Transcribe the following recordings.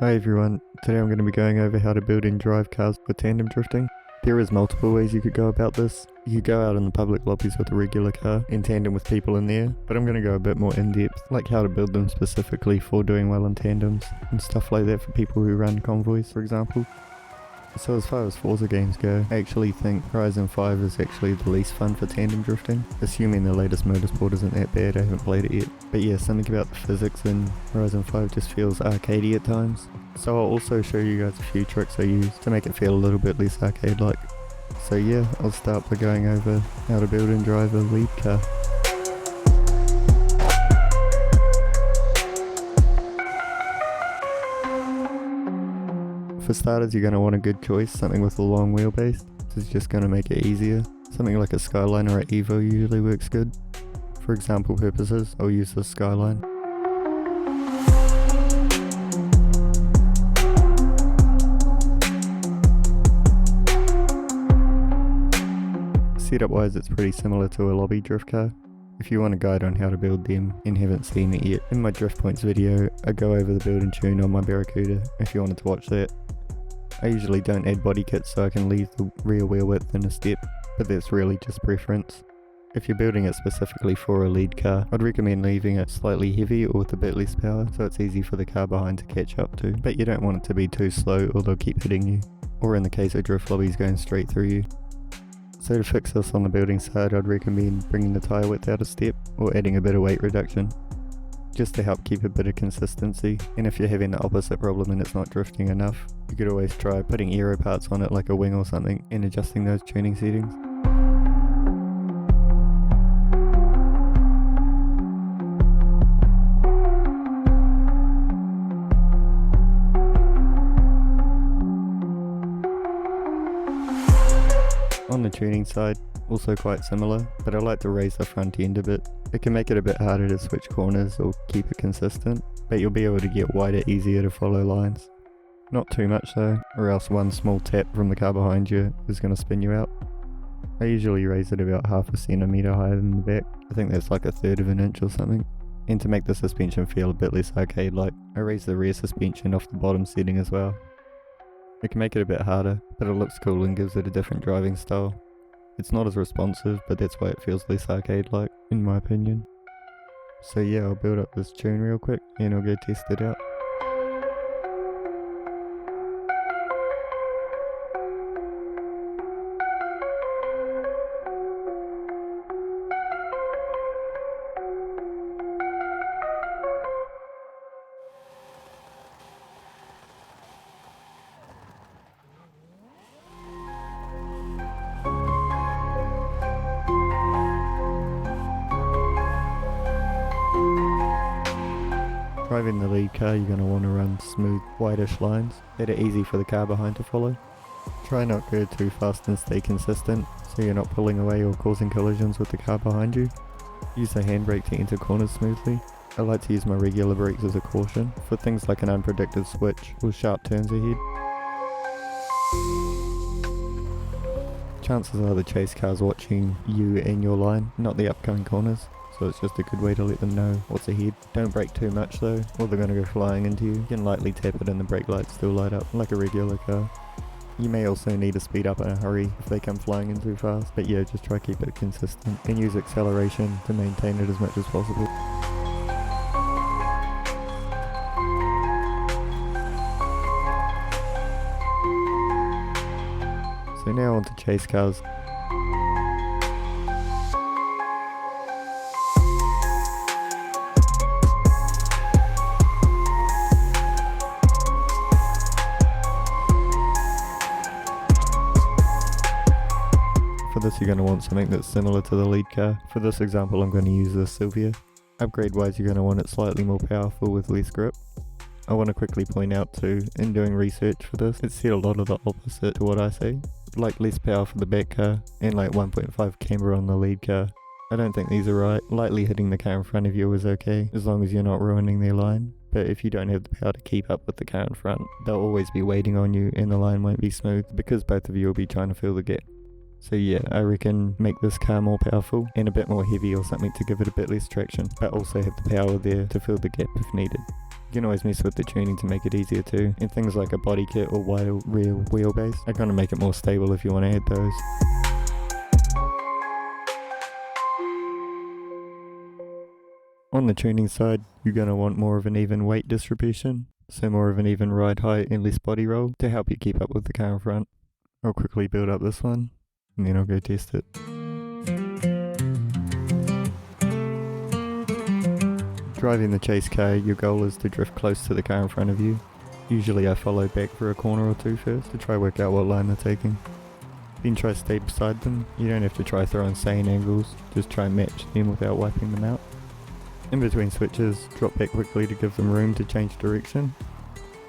Hi everyone, today I'm going to be going over how to build and drive cars for tandem drifting. There is multiple ways you could go about this. You could go out in the public lobbies with a regular car in tandem with people in there, but I'm going to go a bit more in depth, like how to build them specifically for doing well in tandems and stuff like that for people who run convoys, for example. So as far as Forza games go, I actually think Horizon 5 is actually the least fun for tandem drifting, assuming the latest motorsport isn't that bad. I haven't played it yet. But yeah, something about the physics in Horizon 5 just feels arcadey at times. So I'll also show you guys a few tricks I use to make it feel a little bit less arcade-like. So yeah, I'll start by going over how to build and drive a lead car. For starters, you're going to want a good choice, something with a long wheelbase. This is just going to make it easier. Something like a Skyline or an Evo usually works good. For example purposes, I'll use the Skyline. Setup wise, it's pretty similar to a lobby drift car. If you want a guide on how to build them and haven't seen it yet, in my drift points video I go over the build and tune on my Barracuda if you wanted to watch that. I usually don't add body kits so I can leave the rear wheel width in a step, but that's really just preference. If you're building it specifically for a lead car, I'd recommend leaving it slightly heavy or with a bit less power so it's easy for the car behind to catch up to, but you don't want it to be too slow or they'll keep hitting you, or in the case of drift lobbies going straight through you. So to fix this on the building side, I'd recommend bringing the tyre width out a step or adding a bit of weight reduction, just to help keep a bit of consistency. And if you're having the opposite problem and it's not drifting enough, you could always try putting aero parts on it like a wing or something and adjusting those tuning settings. On the tuning side, also quite similar, but I like to raise the front end a bit. It can make it a bit harder to switch corners or keep it consistent, but you'll be able to get wider, easier to follow lines. Not too much though, or else one small tap from the car behind you is going to spin you out. I usually raise it about half a centimetre higher than the back. I think that's like 1/3 of an inch or something. And to make the suspension feel a bit less arcade-like, I raise the rear suspension off the bottom setting as well. It can make it a bit harder, but it looks cool and gives it a different driving style. It's not as responsive, but that's why it feels less arcade-like, in my opinion. So yeah, I'll build up this tune real quick and I'll go test it out. Driving the lead car, you're going to want to run smooth, whitish lines that are easy for the car behind to follow. Try not go too fast and stay consistent, so you're not pulling away or causing collisions with the car behind you. Use the handbrake to enter corners smoothly. I like to use my regular brakes as a caution for things like an unpredicted switch or sharp turns ahead. Chances are the chase car's watching you and your line, not the upcoming corners. So it's just a good way to let them know what's ahead. Don't brake too much though, or they're going to go flying into you. You can lightly tap it and the brake lights still light up like a regular car. You may also need to speed up in a hurry if they come flying in too fast, but yeah, just try to keep it consistent and use acceleration to maintain it as much as possible. So now on to chase cars. For this, you're going to want something that's similar to the lead car. For this example, I'm going to use the Sylvia. Upgrade wise, you're going to want it slightly more powerful with less grip. I want to quickly point out too, in doing research for this, it said a lot of the opposite to what I say. Like less power for the back car, and like 1.5 camber on the lead car. I don't think these are right. Lightly hitting the car in front of you is okay, as long as you're not ruining their line. But if you don't have the power to keep up with the car in front, they'll always be waiting on you and the line won't be smooth, because both of you will be trying to fill the gap. So yeah, I reckon make this car more powerful and a bit more heavy or something to give it a bit less traction, but also have the power there to fill the gap if needed. You can always mess with the tuning to make it easier too, and things like a body kit or wide rear wheelbase are going to make it more stable if you want to add those. On the tuning side, you're going to want more of an even weight distribution, so more of an even ride height and less body roll to help you keep up with the car in front. I'll quickly build up this one, and then I'll go test it. Driving the chase car, your goal is to drift close to the car in front of you. Usually I follow back for a corner or two first to try work out what line they're taking. Then try stay beside them. You don't have to try throw insane angles, just try match them without wiping them out. In between switches, drop back quickly to give them room to change direction.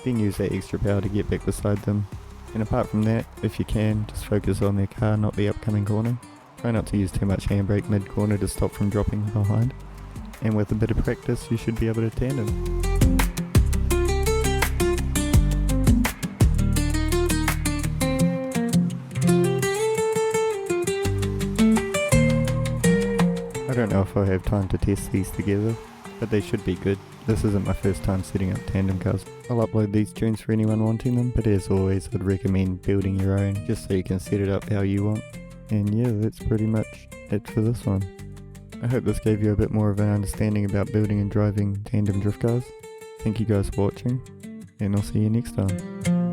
Then use that extra power to get back beside them. And apart from that, if you can, just focus on their car, not the upcoming corner. Try not to use too much handbrake mid-corner to stop from dropping behind. And with a bit of practice, you should be able to tandem. I don't know if I'll have time to test these together, but they should be good. This isn't my first time setting up tandem cars. I'll upload these tunes for anyone wanting them, but as always I'd recommend building your own just so you can set it up how you want. And yeah, that's pretty much it for this one. I hope this gave you a bit more of an understanding about building and driving tandem drift cars. Thank you guys for watching, and I'll see you next time.